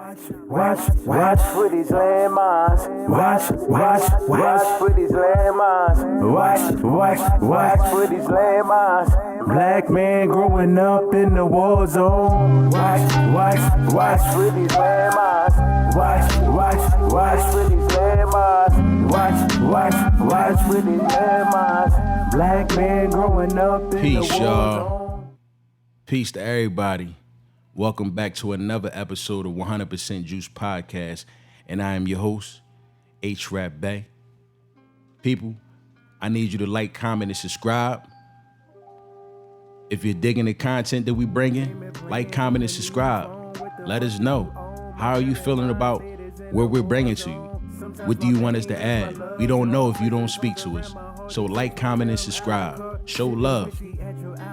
Watch for these landmines. Watch for these landmines. Watch for these landmines. Black man growing up in the war zone. Watch for these landmines. Watch for these landmines. Watch for these landmines. Black man growing up in the war zone. Peace to everybody. Welcome back to another episode of 100% Juice Podcast, and I am your host, H-RAP BEY. People, I need you to like, comment, and subscribe. If you're digging the content that we bring in, like, comment, and subscribe. Let us know. How are you feeling about what we're bringing to you? What do you want us to add? We don't know if you don't speak to us. So like, comment, and subscribe. Show love.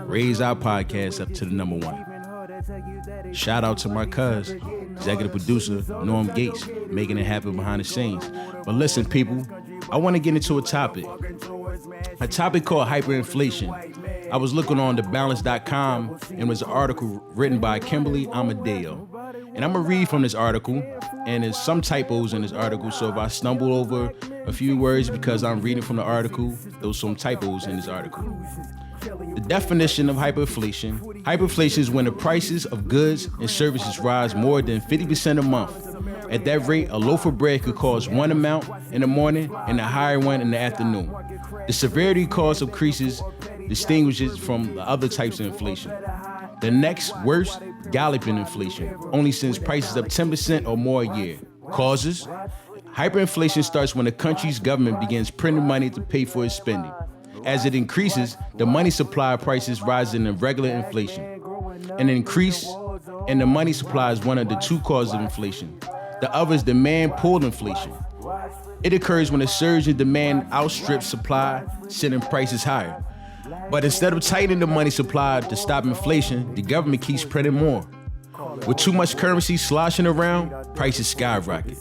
Raise our podcast up to the number one. Shout out to my cousin, executive producer, Norm Gates, making it happen behind the scenes. But listen, people, I want to get into a topic called hyperinflation. I was looking on thebalance.com and it was an article written by Kimberly Amadeo. And I'm going to read from this article, and there's some typos in this article, so if I stumble over a few words because I'm reading from the article, there's some typos in this article. The definition of hyperinflation. Hyperinflation is when the prices of goods and services rise more than 50% a month. At that rate, a loaf of bread could cost one amount in the morning and a higher one in the afternoon. The severity cost increases distinguishes from the other types of inflation. The next worst, galloping inflation, only sends prices up 10% or more a year. Causes. Hyperinflation starts when the country's government begins printing money to pay for its spending. As it increases, the money supply prices rise in regular inflation. An increase in the money supply is one of the two causes of inflation. The other is demand-pull inflation. It occurs when a surge in demand outstrips supply, sending prices higher. But instead of tightening the money supply to stop inflation, the government keeps printing more. With too much currency sloshing around, prices skyrocket.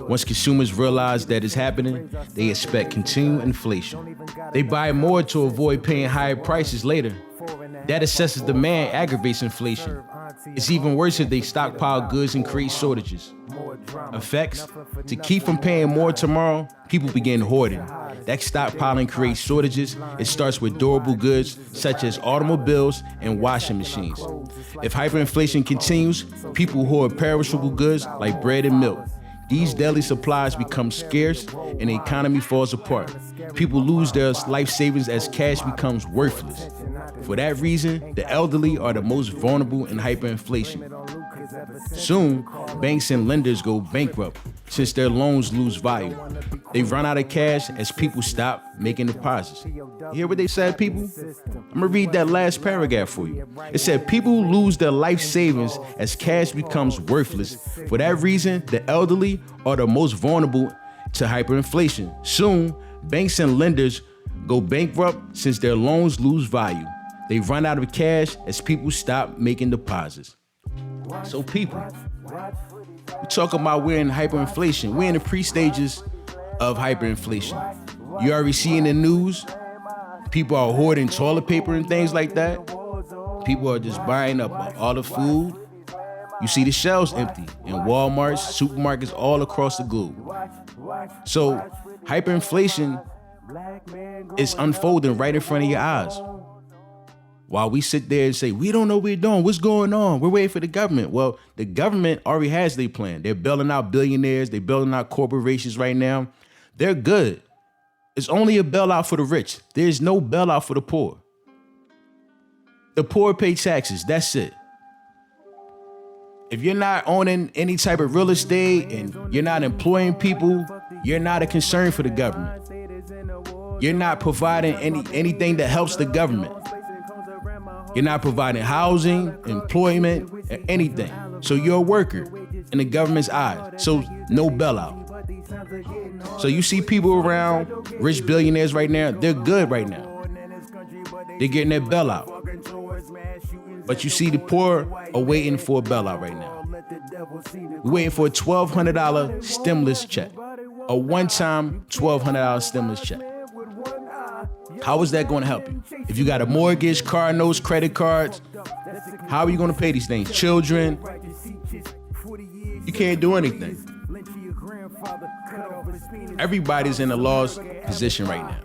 Once consumers realize that it's happening, they expect continued inflation. They buy more to avoid paying higher prices later. That excessive demand aggravates inflation. It's even worse if they stockpile goods and create shortages. Effects: to keep from paying more tomorrow, people begin hoarding. That stockpiling creates shortages. It starts with durable goods such as automobiles and washing machines. If hyperinflation continues, people hoard perishable goods like bread and milk. These daily supplies become scarce and the economy falls apart. People lose their life savings as cash becomes worthless. For that reason, the elderly are the most vulnerable in hyperinflation. Soon, banks and lenders go bankrupt since their loans lose value. They run out of cash as people stop making deposits. You hear what they said, people? I'm gonna read that last paragraph for you. It said people lose their life savings as cash becomes worthless. For that reason, the elderly are the most vulnerable to hyperinflation. Soon, banks and lenders go bankrupt since their loans lose value. They run out of cash as people stop making deposits. So people, we talk about we're in hyperinflation. We're in the pre-stages of hyperinflation. You already see in the news, people are hoarding toilet paper and things like that. People are just buying up all the food. You see the shelves empty in Walmarts, supermarkets all across the globe. So hyperinflation is unfolding right in front of your eyes. While we sit there and say, we don't know what we're doing, what's going on? We're waiting for the government. Well, the government already has their plan. They're building out billionaires. They're building out corporations right now. They're good. It's only a bailout for the rich. There's no bailout for the poor. The poor pay taxes. That's it. If you're not owning any type of real estate and you're not employing people, you're not a concern for the government. You're not providing anything that helps the government. You're not providing housing, employment, or anything. So you're a worker in the government's eyes. So no bailout. So you see people around, rich billionaires right now, they're good right now. They're getting their bailout. But you see the poor are waiting for a bailout right now. We're waiting for a $1,200 stimulus check. A one-time $1,200 stimulus check. How is that going to help you? If you got a mortgage, car notes, credit cards, how are you going to pay these things? Children, You can't do anything. Everybody's in a lost position right now.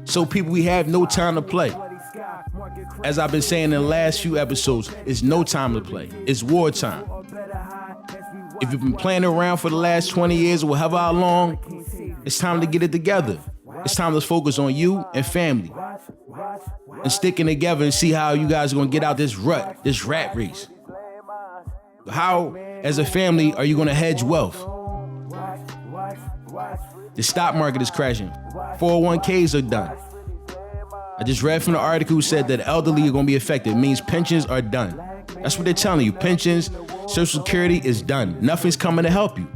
So people, we have no time to play. As I've been saying in the last few episodes, it's no time to play. It's wartime. If you've been playing around for the last 20 years or however long, it's time to get it together. It's time to focus on you and family and sticking together and see how you guys are going to get out this rut, this rat race. How, as a family, are you going to hedge wealth? The stock market is crashing. 401ks are done. I just read from the article who said that the elderly are going to be affected. It means pensions are done. That's what they're telling you. Pensions, Social Security is done. Nothing's coming to help you.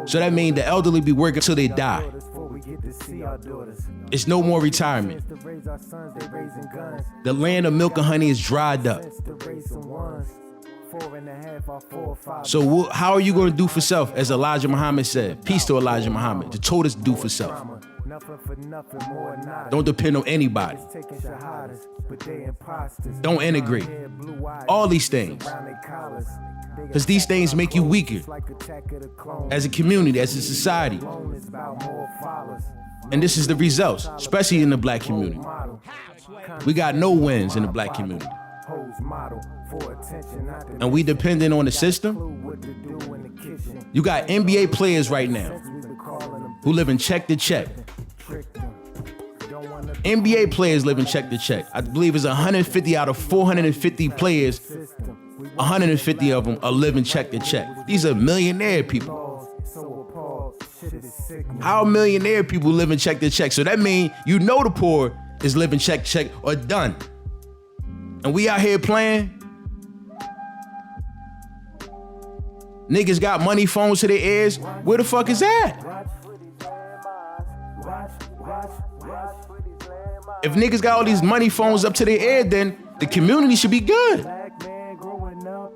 So that means the elderly be working till they die. It's no more retirement. The land of milk and honey is dried up. So how are you going to do for self? As Elijah Muhammad said, peace to Elijah Muhammad, the told us to do for self. Don't depend on anybody. Don't integrate. All these things. Because these things make you weaker as a community, as a society. And this is the results, especially in the black community. We got no wins in the black community. And we dependent on the system. You got NBA players right now who live in check to check. NBA players live in check to check. I believe it's 150 out of 450 players. 150 of them are living check to check. These are millionaire people. How millionaire people live in check to check? So that means you know the poor is living check to check or done. And we out here playing. Niggas got money phones to their ears. Where the fuck is that? If niggas got all these money phones up to their ear, then the community should be good.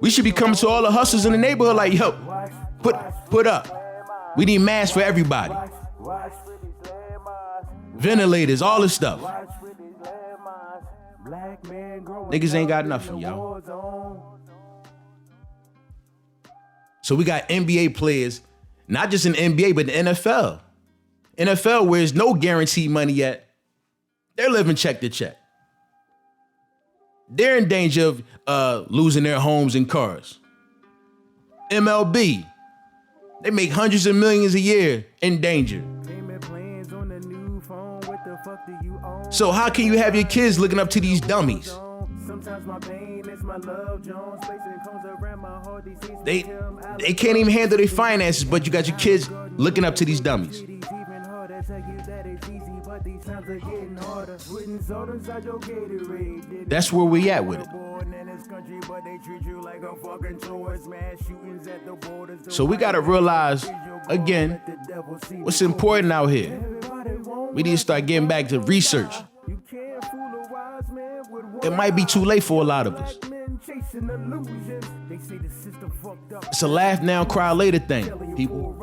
We should be coming to all the hustlers in the neighborhood like, yo, put up. We need masks for everybody. Ventilators, all this stuff. Niggas ain't got nothing, y'all. So we got NBA players, not just in the NBA, but the NFL. NFL, where there's no guaranteed money yet, they're living check to check. They're in danger of losing their homes and cars. MLB, they make hundreds of millions a year in danger. So how can you have your kids looking up to these dummies? They can't even handle their finances, but you got your kids looking up to these dummies. That's where we at with it. So we gotta realize, again, what's important out here. We need to start getting back to research. It might be too late for a lot of us. It's a laugh now, cry later thing, people.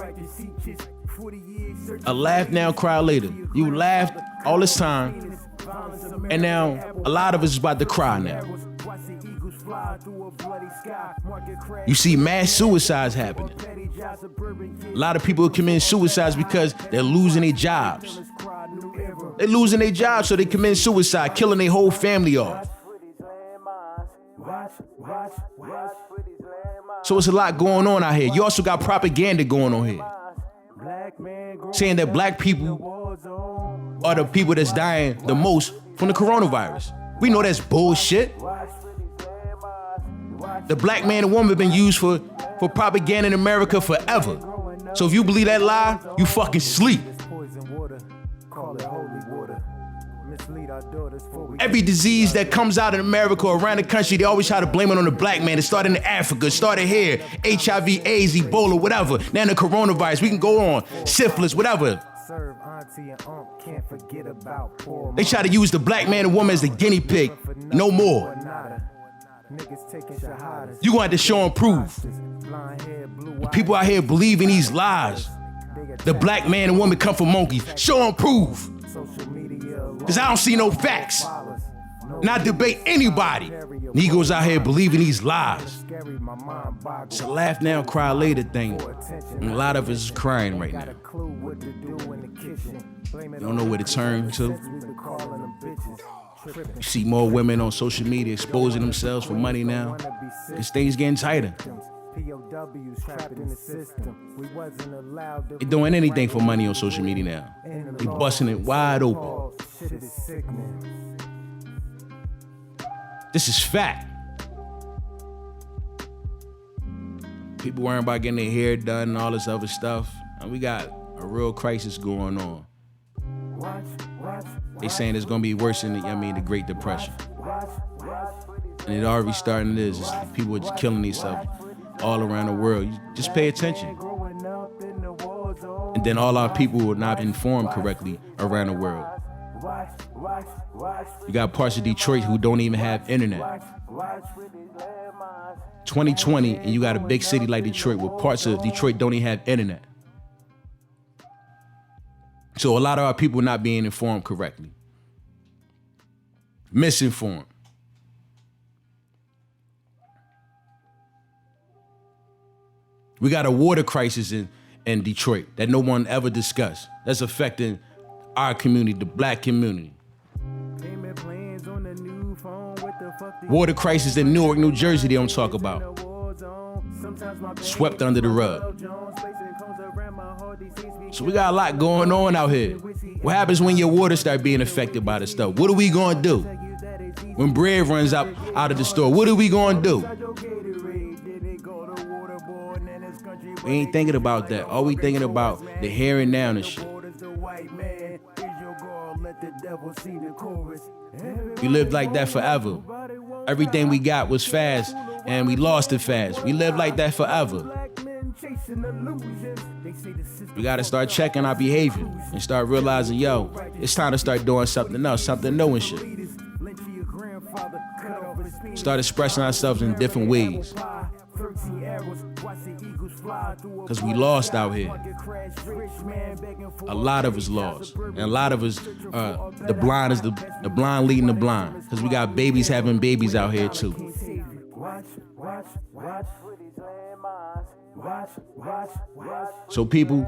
A laugh now, cry later. You laughed all this time, and now a lot of us is about to cry now. You see mass suicides happening. A lot of people are committing suicides because they're losing their jobs. They're losing their jobs, so they commit suicide, killing their whole family off. So it's a lot going on out here. You also got propaganda going on here, saying that black people are the people that's dying the most from the coronavirus. We know that's bullshit. The black man and woman have been used for propaganda in America forever. So if you believe that lie, you fucking sleep. Every disease that comes out in America or around the country, they always try to blame it on the black man. It started in Africa, it started here. HIV, AIDS, Ebola, whatever. Now the coronavirus, we can go on. Syphilis, whatever. They try to use the black man and woman as the guinea pig. No more. You gonna have to show and prove. The people out here believe in these lies. The black man and woman come from monkeys. Show and prove. Because I don't see no facts. Not debate anybody. Negroes out here believing these lies. It's a laugh now, cry later thing. And a lot of us is crying right now. You don't know where to turn to. You see more women on social media exposing themselves for money now. This thing's getting tighter. They're doing anything for money on social media now. They're busting it wide open. This is fact. People worrying about getting their hair done and all this other stuff. And we got a real crisis going on. They saying it's gonna be worse than the Great Depression. And it already starting this. People are just killing themselves all around the world. You just pay attention. And then all our people are not informed correctly around the world. You got parts of Detroit who don't even have internet. 2020, and you got a big city like Detroit where parts of Detroit don't even have internet. So a lot of our people are not being informed correctly. Misinformed. We got a water crisis in Detroit that no one ever discussed. That's affecting our community, the black community. Water crisis in Newark, New Jersey, they don't talk about. Swept under the rug. So we got a lot going on out here. What happens when your water start being affected by this stuff? What are we gonna do? When bread runs out of the store, what are we gonna do? We ain't thinking about that. All we thinking about the here and now and shit. We lived like that forever. Everything we got was fast and we lost it fast. We lived like that forever. We gotta start checking our behavior and start realizing, yo, it's time to start doing something else, something new and shit. Start expressing ourselves in different ways. Because we lost out here. A lot of us lost. And a lot of us, the blind leading the blind. Because we got babies having babies out here too. So people,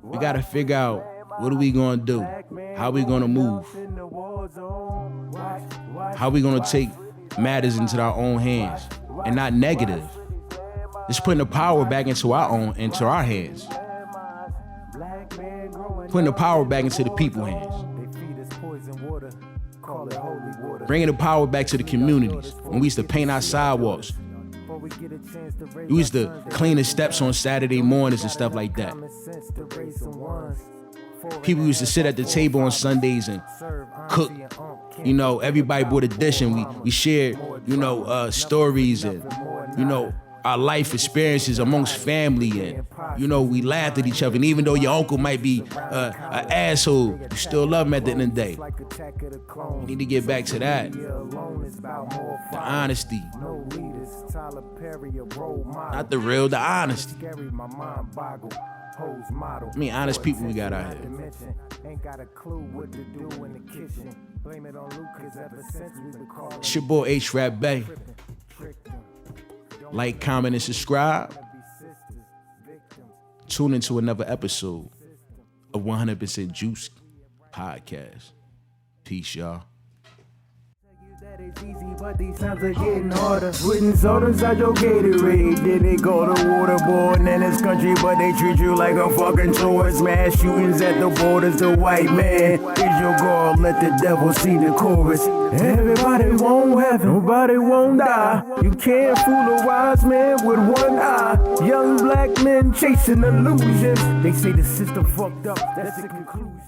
we gotta figure out, what are we gonna do? How are we gonna move? How are we gonna take matters into our own hands and not negative? It's putting the power back into our hands. Putting the power back into the people's hands. Bringing the power back to the communities. When we used to paint our sidewalks. We used to clean the steps on Saturday mornings and stuff like that. People used to sit at the table on Sundays and cook. You know, everybody brought a dish and we shared, stories and, our life experiences amongst family, and we laughed at each other. And even though your uncle might be an asshole, you still love him at the end of the day. We need to get back to that. The honesty. Not the real, the honesty. I mean, honest people we got out here. It's your boy H-RAP BEY. Like, comment, and subscribe. Tune into another episode of 100% Juice Podcast. Peace, y'all. Easy, but these times are getting harder. Putting salt inside your Gatorade, then they go to waterboarding in this country, but they treat you like a fucking tourist. Mass shootings at the borders, the white man is your God, let the devil see the chorus. Everybody won't heaven, nobody won't die. You can't fool a wise man with one eye. Young black men chasing illusions. They say the system fucked up, that's the conclusion.